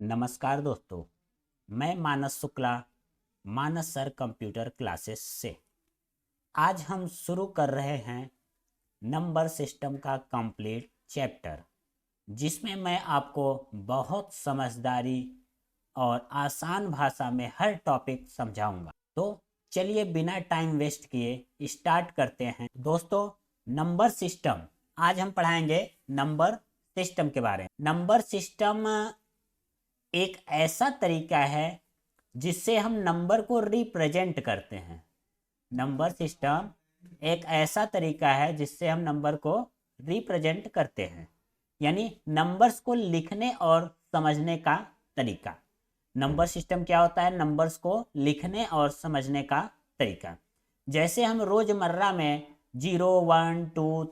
नमस्कार दोस्तों, मैं मानस शुक्ला, मानस सर कंप्यूटर क्लासेस से। आज हम शुरू कर रहे हैं नंबर सिस्टम का कंप्लीट चैप्टर, जिसमें मैं आपको बहुत समझदारी और आसान भाषा में हर टॉपिक समझाऊंगा। तो चलिए बिना टाइम वेस्ट किए स्टार्ट करते हैं। दोस्तों, नंबर सिस्टम आज हम पढ़ाएंगे नंबर सिस्टम के बारे में। नंबर सिस्टम एक ऐसा तरीका है जिससे हम नंबर को रिप्रेजेंट करते हैं। नंबर सिस्टम एक ऐसा तरीका है जिससे हम नंबर को रिप्रेजेंट करते हैं, यानी नंबर्स को लिखने और समझने का तरीका। नंबर सिस्टम क्या होता है? नंबर्स को लिखने और समझने का तरीका। जैसे हम रोजमर्रा में 0 1 2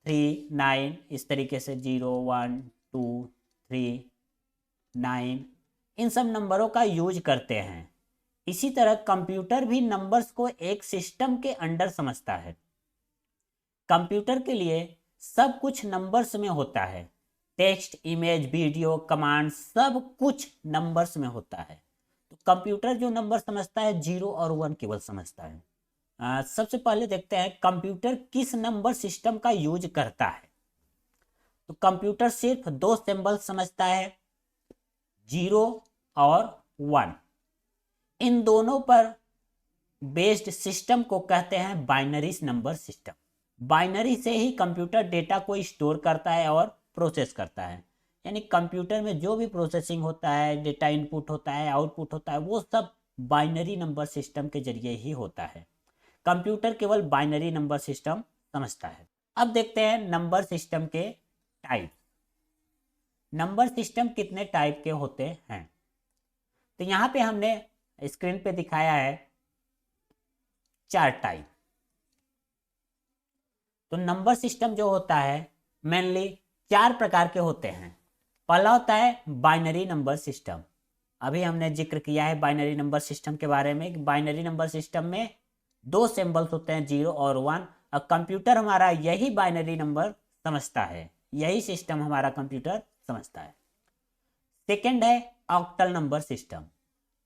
3 9 इस तरीके से 0 1 2 3 9 इन सब नंबरों का यूज करते हैं। इसी तरह कंप्यूटर भी नंबर्स को एक सिस्टम के अंडर समझता है। कंप्यूटर के लिए सब कुछ नंबर्स में होता है। टेक्स्ट, इमेज, वीडियो, कमांड सब कुछ नंबर्स में होता है। तो कंप्यूटर जो नंबर समझता है 0 और 1 केवल समझता है। सबसे पहले देखते हैं कंप्यूटर किस नंबर सिस्टम का यूज करता है। तो कंप्यूटर सिर्फ दो सिंबल समझता है, 0 और 1। इन दोनों पर बेस्ड सिस्टम को कहते हैं बाइनरी नंबर सिस्टम। बाइनरी से ही कंप्यूटर डेटा को स्टोर करता है और प्रोसेस करता है। यानी कंप्यूटर में जो भी प्रोसेसिंग होता है, डेटा इनपुट होता है, आउटपुट होता है, वो सब बाइनरी नंबर सिस्टम के जरिए ही होता है। कंप्यूटर केवल बाइनरी नंबर सिस्टम समझता है। अब देखते हैं नंबर सिस्टम के टाइप। नंबर सिस्टम कितने टाइप के होते हैं? तो यहां पे हमने स्क्रीन पे दिखाया है 4 टाइप। तो नंबर सिस्टम जो होता है मेनली 4 प्रकार के होते हैं। पहला होता है बाइनरी नंबर सिस्टम। अभी हमने जिक्र किया है बाइनरी नंबर सिस्टम के बारे में। बाइनरी नंबर सिस्टम में दो सिंबल्स होते हैं, 0 और 1, और कंप्यूटर हमारा यही बाइनरी नंबर समझता है। यही सिस्टम हमारा कंप्यूटर समझता है। सेकेंड है octal number system.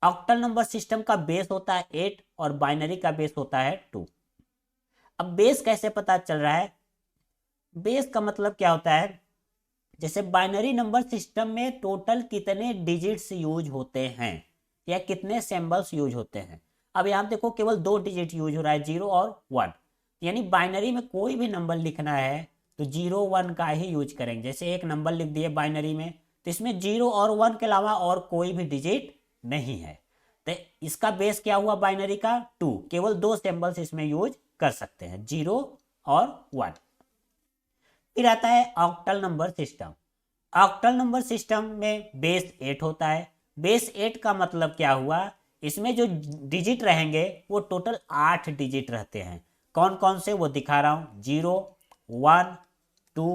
Octal number system का बेस होता है 8 और बाइनरी का बेस होता है 2। अब बेस कैसे पता चल रहा है? बेस का मतलब क्या होता है? जैसे बाइनरी नंबर सिस्टम में टोटल कितने डिजिट्स यूज होते हैं या कितने सिंबल्स यूज होते हैं। अब यहां देखो केवल 2 डिजिट यूज हो रहा है, 0 और 1। यानी बाइनरी में कोई भी नंबर लिखना है तो 0 1 का ही यूज करेंगे। जैसे एक नंबर लिख दिए बाइनरी में, तो इसमें 0 और 1 के अलावा और कोई भी डिजिट नहीं है। तो इसका बेस क्या हुआ बाइनरी का? 2। केवल 2 सिंबल्स इसमें यूज कर सकते हैं, 0 और 1। फिर आता है octal number system. Octal number system में बेस 8 होता है। बेस 8 का मतलब क्या हुआ? इसमें जो डिजिट रहेंगे वो टोटल 8 डिजिट रहते हैं। कौन कौन से वो दिखा रहा हूं, 0 1 2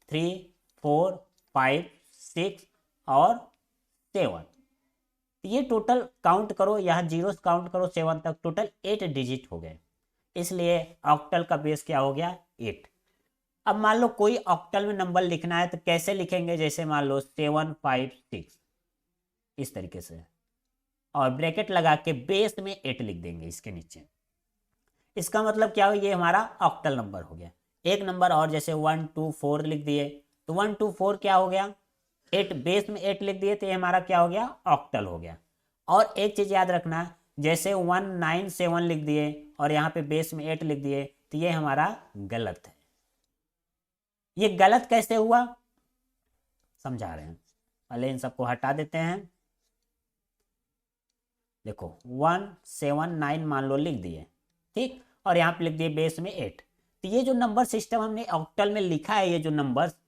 3 4 5 6 और 7। ये टोटल काउंट करो, यहाँ जीरो काउंट करो 7 तक, टोटल 8 डिजिट हो गए। इसलिए ऑक्टल का बेस क्या हो गया? 8। अब मान लो कोई ऑक्टल में नंबर लिखना है तो कैसे लिखेंगे? जैसे मान लो 7 5 6 इस तरीके से, और ब्रैकेट लगा के बेस में 8 लिख देंगे इसके नीचे। इसका मतलब क्या हो? ये हमारा ऑक्टल नंबर हो गया। एक नंबर और जैसे 1 2 4 लिख दिए, तो 1 2 4 क्या हो गया? 8, बेस में 8 लिख दिए तो ये हमारा क्या हो गया? ऑक्टल हो गया। और एक चीज याद रखना, जैसे 1 9 7 लिख दिए और यहाँ पे बेस में 8 लिख दिए तो ये हमारा गलत है। ये गलत कैसे हुआ समझा रहे हैं। पहले इन सबको हटा देते हैं। देखो 1 7 9 मान लो लिख दिए, ठीक, और यहाँ पे लिख दिए बेस में 8। तो ये जो नंबर सिस्टम हमने ऑक्टल में लिखा है,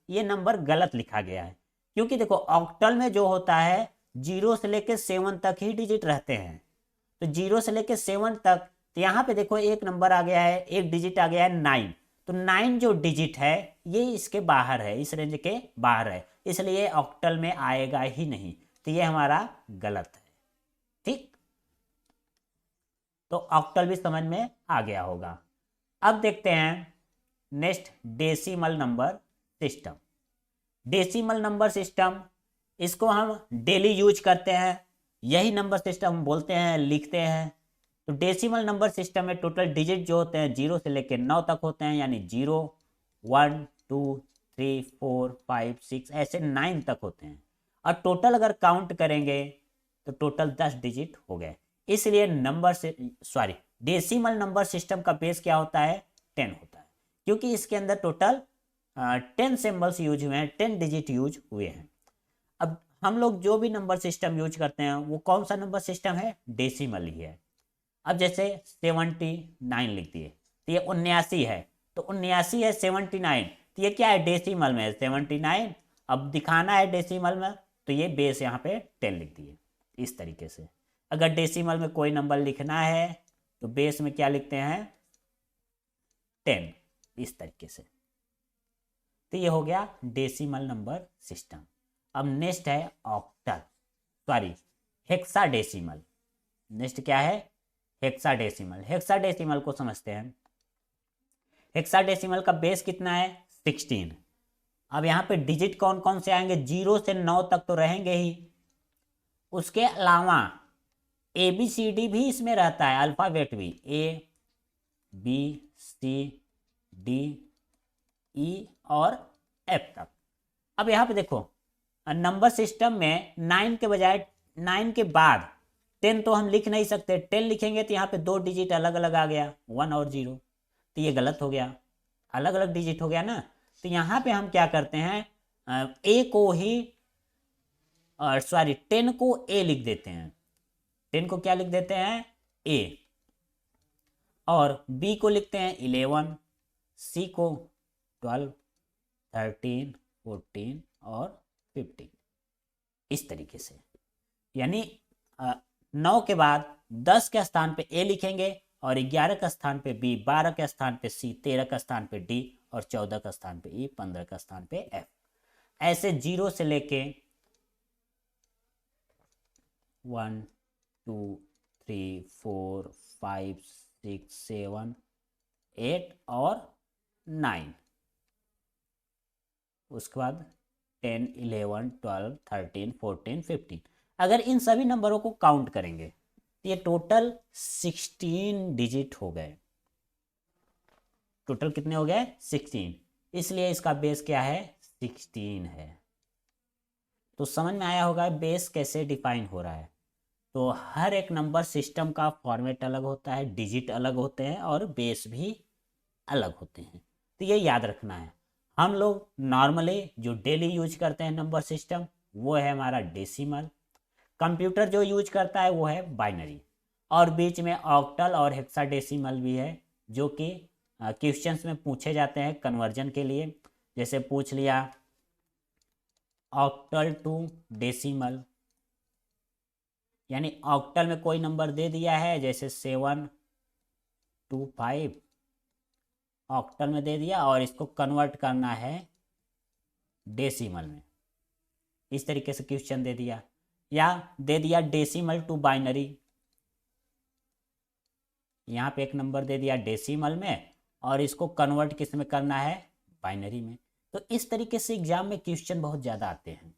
ये नंबर गलत लिखा गया है। क्योंकि देखो ऑक्टल में जो होता है 0 से लेकर 7 तक ही डिजिट रहते हैं। तो 0 से लेकर 7 तक, तो यहाँ पे देखो एक नंबर आ गया है, एक डिजिट आ गया है 9। तो 9 जो डिजिट है ये इसके बाहर है, इस रेंज के बाहर है, इसलिए ऑक्टल में आएगा ही नहीं। तो ये हमारा गलत है, ठीक। तो ऑक्टल भी समझ में आ गया होगा। अब देखते हैं next decimal number system. Decimal number system इसको हम डेली यूज करते हैं, यही नंबर सिस्टम हम बोलते हैं, लिखते हैं। तो डेसिमल नंबर सिस्टम में टोटल डिजिट जो होते हैं 0 से लेकर 9 तक होते हैं, यानी 0 1 2 3 4 5 6 ऐसे 9 तक होते हैं। और टोटल अगर काउंट करेंगे तो टोटल 10 डिजिट हो गए। इसलिए नंबर से डेसिमल नंबर सिस्टम का बेस क्या होता है, 10 होता है, क्योंकि इसके अंदर टोटल 10 सिंबल्स यूज हुए हैं, 10 डिजिट यूज हुए हैं। अब हम लोग जो भी नंबर सिस्टम यूज करते हैं वो कौन सा नंबर सिस्टम है, डेसिमल ही है। अब जैसे 79 लिख दिए तो ये 79 है, तो 79 है 79, तो ये क्या है, डेसिमल में है 79। अब दिखाना है डेसिमल में, तो ये बेस यहाँ पे 10 लिख दिए। इस तरीके से अगर डेसिमल में कोई नंबर लिखना है तो बेस में क्या लिखते हैं, 10, इस तरीके से। तो ये हो गया डेसिमल नंबर सिस्टम। अब नेक्स्ट है ऑक्टल हेक्साडेसिमल। नेक्स्ट क्या है, हेक्साडेसिमल। हेक्साडेसिमल को समझते हैं। हेक्साडेसिमल का बेस कितना है, 16। अब यहाँ पे डिजिट कौन कौन से आएंगे, 0 से 9 तक तो रहेंगे ही, उसके अलावा ABCD भी इसमें रहता है, अल्फाबेट भी, ABCDE और F तक। अब यहाँ पे देखो नंबर सिस्टम में 9 के बजाय 9 के बाद 10 तो हम लिख नहीं सकते, 10 लिखेंगे तो यहाँ पे 2 डिजिट अलग अलग आ गया, 1 और 0, तो ये गलत हो गया, अलग अलग डिजिट हो गया ना। तो यहाँ पे हम क्या करते हैं, A को ही 10 को A लिख देते हैं, 10 को क्या लिख देते हैं, A, और B को लिखते हैं 11, C को 12, 13, 14 और 15, इस तरीके से। यानी 9 के बाद 10 के स्थान पे A लिखेंगे और 11 के स्थान पे B, 12 के स्थान पे C, 13 के स्थान पे D और 14 के स्थान पे E, 15 के स्थान पे F। ऐसे 0 से लेके 1 2 3 4 5 6 7 8 और 9, उसके बाद 10 11 12 13 14 15। अगर इन सभी नंबरों को काउंट करेंगे तो ये टोटल 16 डिजिट हो गए। टोटल कितने हो गए, 16, इसलिए इसका बेस क्या है, 16 है। तो समझ में आया होगा बेस कैसे डिफाइन हो रहा है। तो हर एक नंबर सिस्टम का फॉर्मेट अलग होता है, डिजिट अलग होते हैं और बेस भी अलग होते हैं, तो ये याद रखना है। हम लोग नॉर्मली जो डेली यूज करते हैं नंबर सिस्टम वो है हमारा डेसिमल। कंप्यूटर जो यूज करता है वो है बाइनरी, और बीच में ऑक्टल और हेक्साडेसिमल भी है, जो कि क्वेश्चंस में पूछे जाते हैं कन्वर्जन के लिए। जैसे पूछ लिया ऑक्टल टू डेसिमल, यानी ऑक्टल में कोई नंबर दे दिया है, जैसे 725 ऑक्टल में दे दिया और इसको कन्वर्ट करना है डेसिमल में, इस तरीके से क्वेश्चन दे दिया। या दे दिया डेसिमल टू बाइनरी, यहाँ पे एक नंबर दे दिया डेसिमल में और इसको कन्वर्ट किस में करना है, बाइनरी में। तो इस तरीके से एग्जाम में क्वेश्चन बहुत ज़्यादा आते हैं।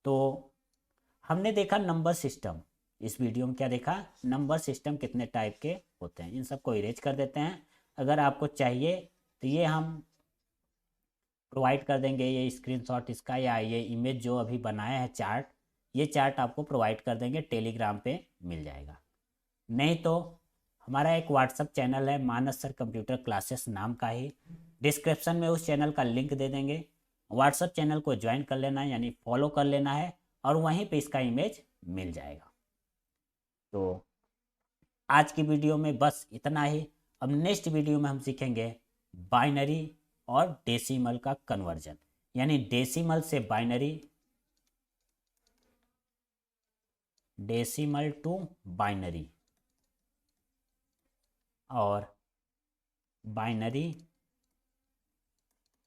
तो हमने देखा नंबर सिस्टम, इस वीडियो में क्या देखा, नंबर सिस्टम कितने टाइप के होते हैं। इन सबको इरेज कर देते हैं। अगर आपको चाहिए तो ये हम प्रोवाइड कर देंगे, ये स्क्रीनशॉट इसका या ये इमेज जो अभी बनाया है चार्ट, ये चार्ट आपको प्रोवाइड कर देंगे, टेलीग्राम पे मिल जाएगा। नहीं तो हमारा एक व्हाट्सअप चैनल है मानस सर कंप्यूटर क्लासेस नाम का ही, डिस्क्रिप्शन में उस चैनल का लिंक दे देंगे। व्हाट्सअप चैनल को ज्वाइन कर लेना है, यानी फॉलो कर लेना है, और वहीं पे इसका इमेज मिल जाएगा। तो आज की वीडियो में बस इतना ही। अब नेक्स्ट वीडियो में हम सीखेंगे बाइनरी और डेसिमल का कन्वर्जन, यानी डेसिमल से बाइनरी, डेसिमल टू बाइनरी और बाइनरी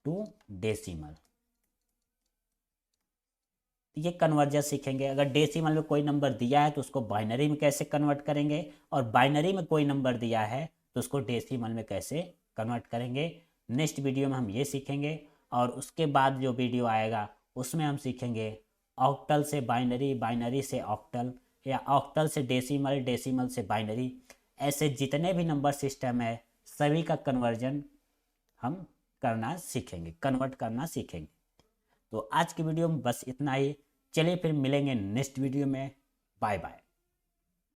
टू डेसिमल, ये कन्वर्जन सीखेंगे। अगर डेसिमल में कोई नंबर दिया है तो उसको बाइनरी में कैसे कन्वर्ट करेंगे, और बाइनरी में कोई नंबर दिया है तो उसको डेसिमल में कैसे कन्वर्ट करेंगे। नेक्स्ट वीडियो में हम ये सीखेंगे, और उसके बाद जो वीडियो आएगा उसमें हम सीखेंगे ऑक्टल से बाइनरी, बाइनरी से ऑक्टल, या ऑक्टल से डेसिमल, डेसिमल से बाइनरी। ऐसे जितने भी नंबर सिस्टम है सभी का कन्वर्जन हम करना सीखेंगे, कन्वर्ट करना सीखेंगे। तो आज की वीडियो में बस इतना ही। चलिए फिर मिलेंगे नेक्स्ट वीडियो में। Bye bye.